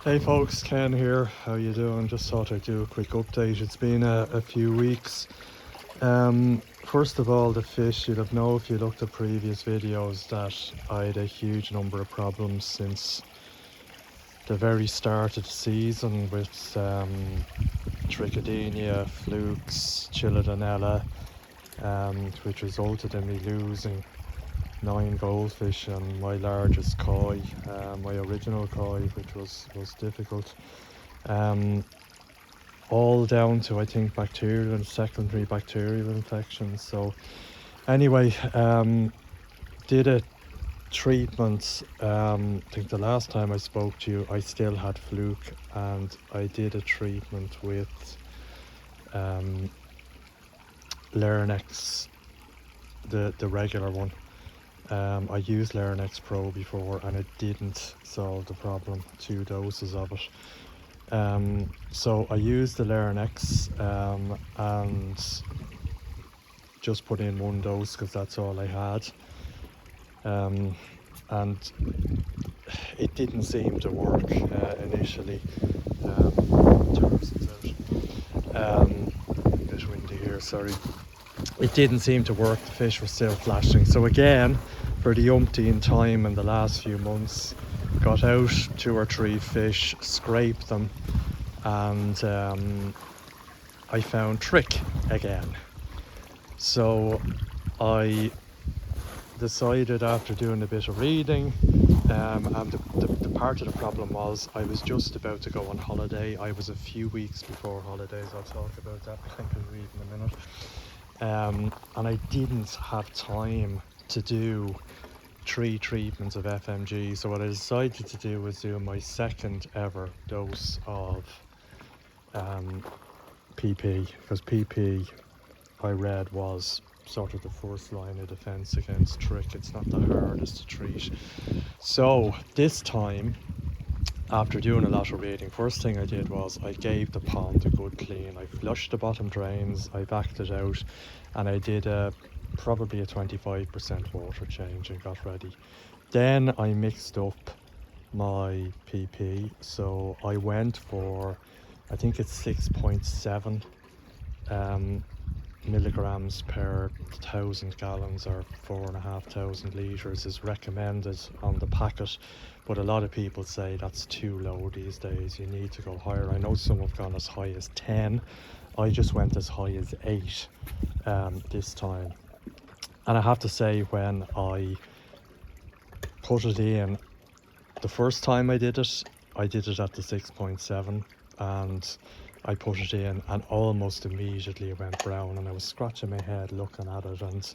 Hey folks, Ken here. How you doing? Just thought I'd do a quick update. It's been a few weeks. First of all, the fish, you'd have known if you looked at previous videos that I had a huge number of problems since the very start of the season with trichodinea, flukes, chilidanella, which resulted in me losing 9 goldfish and my largest koi, my original koi, which was difficult. All down to, I think, bacterial and secondary bacterial infections. So anyway, did a treatment. I think the last time I spoke to you I still had fluke, and I did a treatment with Larenex, the regular one. I used Larenex Pro before and it didn't solve the problem, 2 doses of it. So I used the Larenex and just put in 1 dose because that's all I had. And it didn't seem to work initially. A bit windy here, sorry. It didn't seem to work, the fish were still flashing. So again, for the umpteenth time in the last few months, got out 2 or 3 fish, scraped them, and I found trick again. So I decided, after doing a bit of reading, and the part of the problem was I was just about to go on holiday. I was a few weeks before holidays. I'll talk about that I can read in a minute. And I didn't have time to do 3 treatments of FMG, so what I decided to do was do my second ever dose of PP, because PP I read was sort of the first line of defense against trick. It's not the hardest to treat. So this time, after doing a lot of reading, first thing I did was I gave the pond a good clean. I flushed the bottom drains, I backed it out, and I did probably a 25% water change and got ready. Then I mixed up my PP, so I went for, I think it's 6.7 milligrams per 1,000 gallons, or 4,500 litres is recommended on the packet, but a lot of people say that's too low these days. You need to go higher. I know some have gone as high as 10. I just went as high as 8 this time. And I have to say, when I put it in, the first time I did it at the 6.7, and I put it in and almost immediately it went brown, and I was scratching my head looking at it and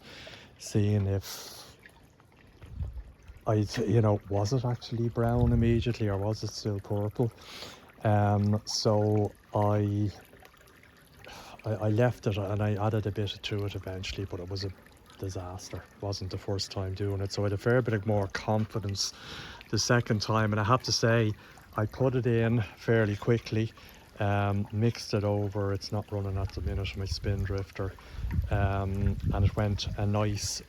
seeing if was it actually brown immediately or was it still purple. So I left it and I added a bit to it eventually, but it was a disaster. It wasn't the first time doing it, so I had a fair bit more confidence the second time. And I have to say, I put it in fairly quickly, mixed it over. It's not running at the minute, my spin drifter, and it went a nice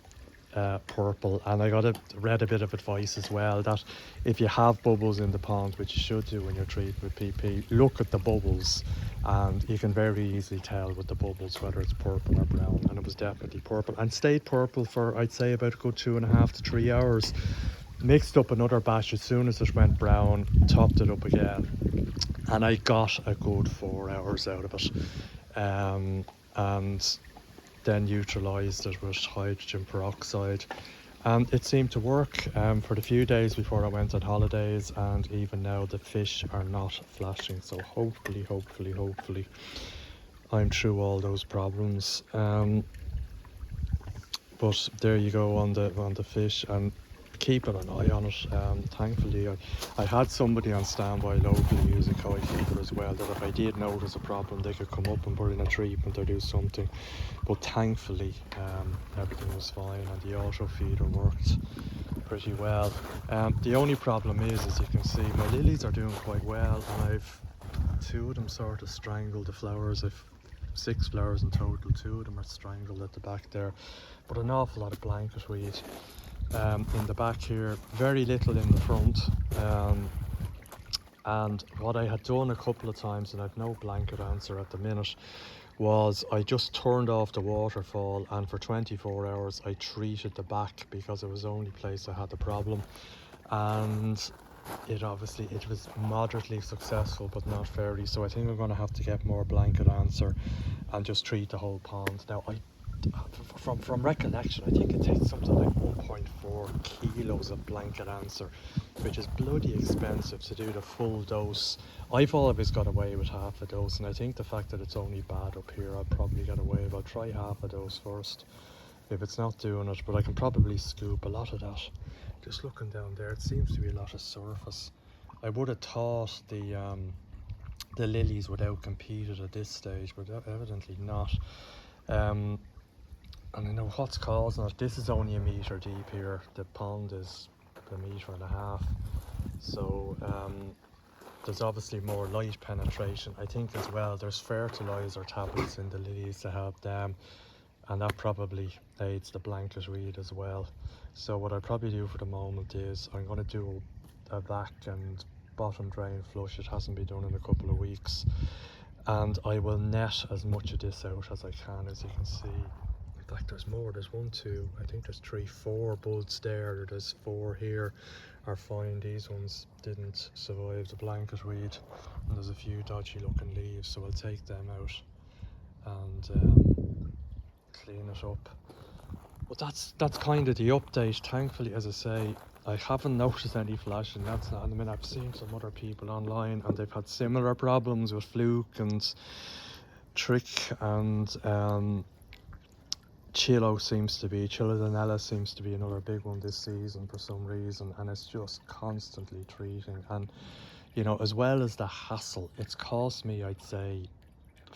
purple. And I read a bit of advice as well, that if you have bubbles in the pond, which you should do when you're treating with PP, look at the bubbles, and you can very easily tell with the bubbles whether it's purple or brown. And it was definitely purple, and stayed purple for, I'd say, about a good 2.5 to 3 hours. Mixed up another batch as soon as it went brown, topped it up again, and I got a good 4 hours out of it, and then neutralised it with hydrogen peroxide, and it seemed to work for the few days before I went on holidays. And even now the fish are not flashing, so hopefully I'm through all those problems. But there you go on the fish, and keeping an eye on it. Thankfully I had somebody on standby locally who's a koi keeper as well, that if I did notice a problem they could come up and put in a treatment or do something. But thankfully everything was fine, and the auto feeder worked pretty well. The only problem is, as you can see, my lilies are doing quite well, and I've 2 of them sort of strangled the flowers. I've 6 flowers in total, 2 of them are strangled at the back there, but an awful lot of blanket weed in the back here, very little in the front, And what I had done a couple of times, and I've no blanket answer at the minute, was I just turned off the waterfall, and for 24 hours I treated the back because it was the only place I had the problem. And it was moderately successful, but not very. So I think I'm going to have to get more blanket answer and just treat the whole pond. Now, from recollection, I think it takes something like 1.4 kilos of blanket answer, which is bloody expensive to do the full dose. I've always got away with half a dose, and I think the fact that it's only bad up here, I'll probably get away with. I'll try half a dose first if it's not doing it, but I can probably scoop a lot of that. Just looking down there, it seems to be a lot of surface. I would have thought the lilies would out competed at this stage, but evidently not. And I know what's causing it. This is only 1 metre deep here. The pond is 1.5 metres. So there's obviously more light penetration. I think as well there's fertiliser tablets in the lilies to help them, and that probably aids the blanket weed as well. So what I'll probably do for the moment is I'm going to do a vac and bottom drain flush. It hasn't been done in a couple of weeks, and I will net as much of this out as I can. As you can see, in fact there's more. There's 1, 2, I think there's 3, 4 buds there. There's 4 here are fine. These ones didn't survive the blanket weed, and there's a few dodgy looking leaves, so I'll take them out and clean it up. But that's kind of the update. Thankfully, as I say, I haven't noticed any flashing. That's not. I mean, I've seen some other people online and they've had similar problems with fluke and trick, and Chilodonella seems to be another big one this season for some reason, and it's just constantly treating. And you know, as well as the hassle, it's cost me, I'd say,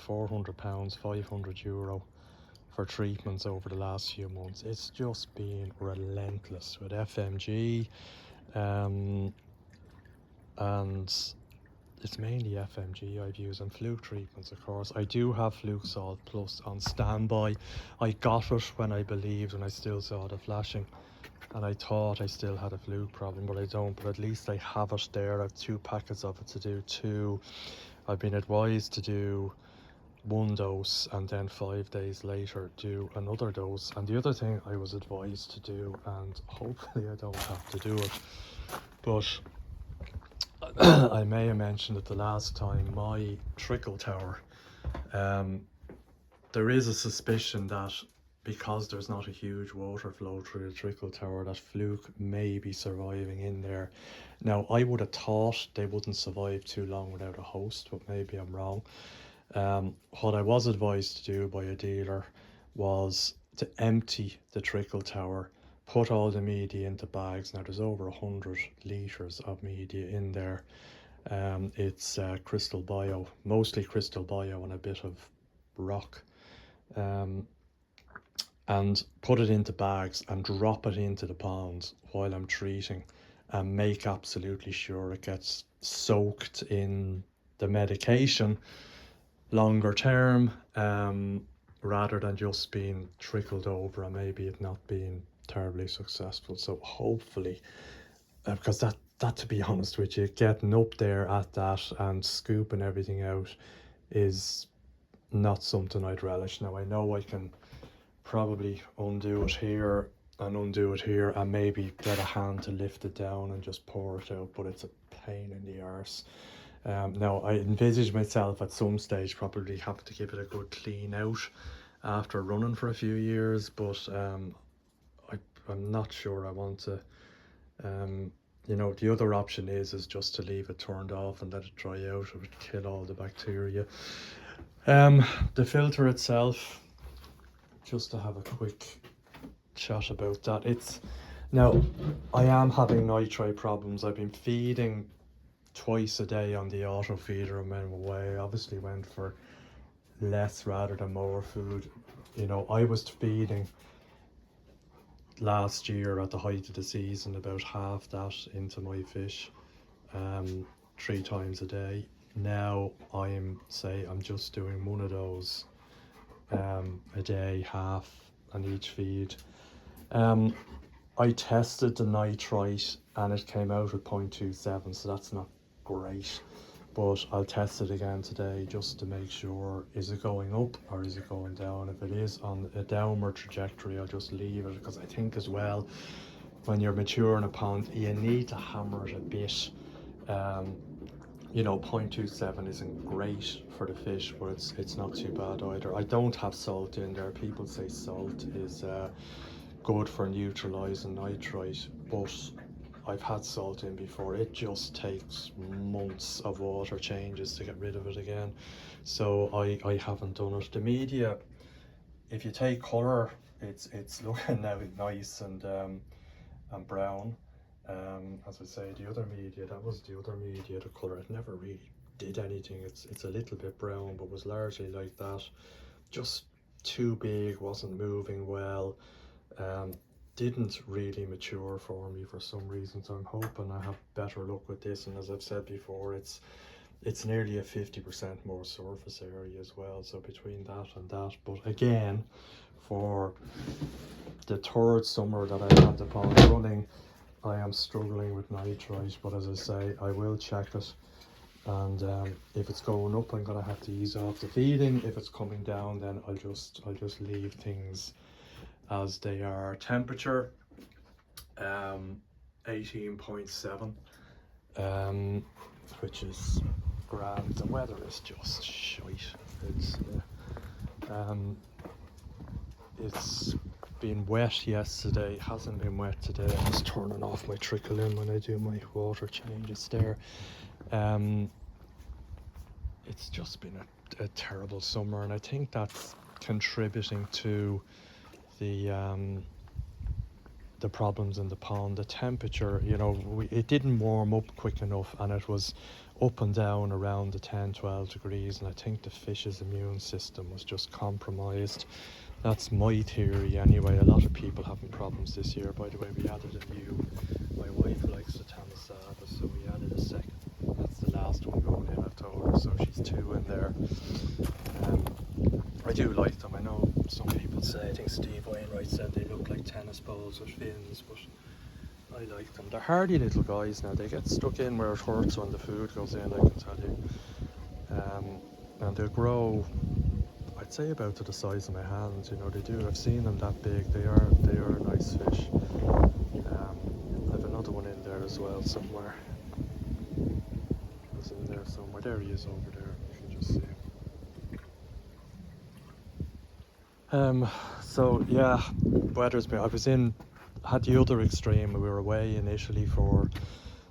£400, €500 for treatments over the last few months. It's just been relentless with FMG, and it's mainly FMG I've used, and fluke treatments, of course. I do have Fluke Salt Plus on standby. I got it when I believed, and I still saw the flashing, and I thought I still had a fluke problem, but I don't. But at least I have it there. I have 2 packets of it to do 2. I've been advised to do 1 dose and then 5 days later do another dose. And the other thing I was advised to do, and hopefully I don't have to do it, but I may have mentioned it the last time, my trickle tower, there is a suspicion that because there's not a huge water flow through the trickle tower, that fluke may be surviving in there. Now, I would have thought they wouldn't survive too long without a host, but maybe I'm wrong. What I was advised to do by a dealer was to empty the trickle tower, put all the media into bags. Now there's over 100 litres of media in there. It's crystal bio, mostly crystal bio and a bit of rock, and put it into bags and drop it into the pond while I'm treating, and make absolutely sure it gets soaked in the medication longer term, rather than just being trickled over and maybe it not being terribly successful. So hopefully, because that to be honest with you, getting up there at that and scooping everything out is not something I'd relish. Now, I know I can probably undo it here and undo it here and maybe get a hand to lift it down and just pour it out, but it's a pain in the arse. Now, I envisage myself at some stage probably have to give it a good clean out after running for a few years, but I'm not sure I want to. You know, the other option is just to leave it turned off and let it dry out. It would kill all the bacteria. The filter itself, just to have a quick chat about that. Now, I am having nitrite problems. I've been feeding twice a day on the auto feeder and went away. Obviously went for less rather than more food. You know, I was feeding last year at the height of the season about half that into my fish, 3 times a day. Now I'm just doing 1 of those a day, half on each feed. I tested the nitrite and it came out at 0.27, so that's not great. But I'll test it again today just to make sure, is it going up or is it going down? If it is on a downward trajectory, I'll just leave it, because I think as well, when you're maturing a pond, you need to hammer it a bit. You know, 0.27 isn't great for the fish, but it's not too bad either. I don't have salt in there. People say salt is good for neutralizing nitrite, but I've had salt in before. It just takes months of water changes to get rid of it again. So I haven't done it. The media, if you take colour, it's looking now nice and brown. As I say, the other media, that was the other media, the colour, it never really did anything. It's a little bit brown, but was largely like that. Just too big, wasn't moving well. Didn't really mature for me for some reason, so I'm hoping I have better luck with this. And as I've said before, it's nearly a 50% more surface area as well, so between that and that. But again, for the third summer that I had the pond running, I am struggling with nitrite. But as I say, I will check it, and if it's going up, I'm gonna have to ease off the feeding. If it's coming down, then I'll just leave things as they are. Temperature 18.7, which is grand. The weather is just shite. It's been wet yesterday, hasn't been wet today. I'm just turning off my trickle in when I do my water changes there. It's just been a terrible summer, and I think that's contributing to the problems in the pond. The temperature, you know, it didn't warm up quick enough, and it was up and down around the 10-12 degrees, and I think the fish's immune system was just compromised. That's my theory anyway. A lot of people having problems this year. By the way, we added a new, my wife likes the Tamasaba, so we added a second. That's the last one going in, I've told her, so she's 2 in there. I do like them. I know some people say, I think Steve Wainwright said they look like tennis balls with fins, but I like them. They're hardy little guys now. They get stuck in where it hurts when the food goes in, I can tell you. And they'll grow, I'd say about to the size of my hand. You know, they do. I've seen them that big. They are nice fish. I have another one in there as well somewhere. He's in there somewhere. There he is over there. You can just see him. So yeah, weather's been. Had the other extreme. We were away in Italy for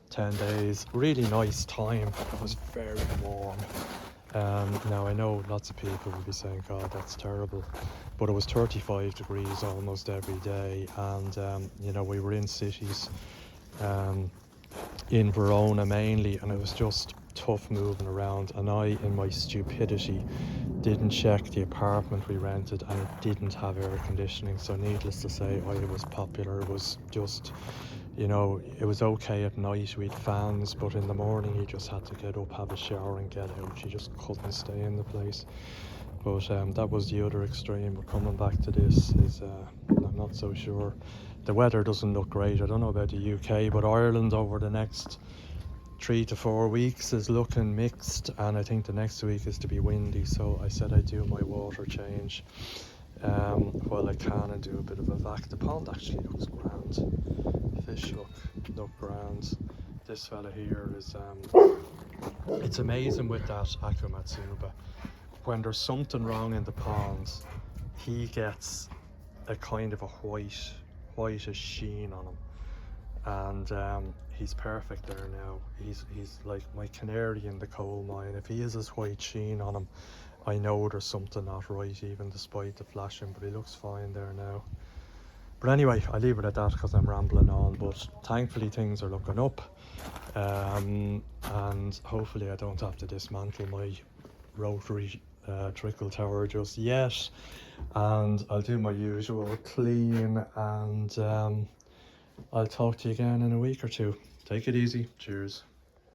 10 days. Really nice time. It was very warm. Now I know lots of people will be saying, God, that's terrible, but it was 35 degrees almost every day, and you know, we were in cities, in Verona mainly, and it was just tough moving around. And I, in my stupidity, didn't check the apartment we rented, and it didn't have air conditioning. So needless to say, it was popular. It was just, you know, it was okay at night. We had fans, but in the morning you just had to get up, have a shower and get out. You just couldn't stay in the place. But that was the other extreme. But coming back to this is, I'm not so sure. The weather doesn't look great. I don't know about the UK, but Ireland over the next 3 to 4 weeks is looking mixed, and I think the next week is to be windy. So I said I'd do my water change while I can and do a bit of a vac. The pond actually looks grand. Fish look grand. This fella here is it's amazing with that Akumatsuba. When there's something wrong in the pond, he gets a kind of a whitish sheen on him, and he's perfect there now. He's like my canary in the coal mine. If he has his white sheen on him, I know there's something not right, even despite the flashing, but he looks fine there now. But anyway, I leave it at that because I'm rambling on. But thankfully things are looking up, and hopefully I don't have to dismantle my rotary trickle tower just yet, and I'll do my usual clean, and I'll talk to you again in a week or two. Take it easy. Cheers.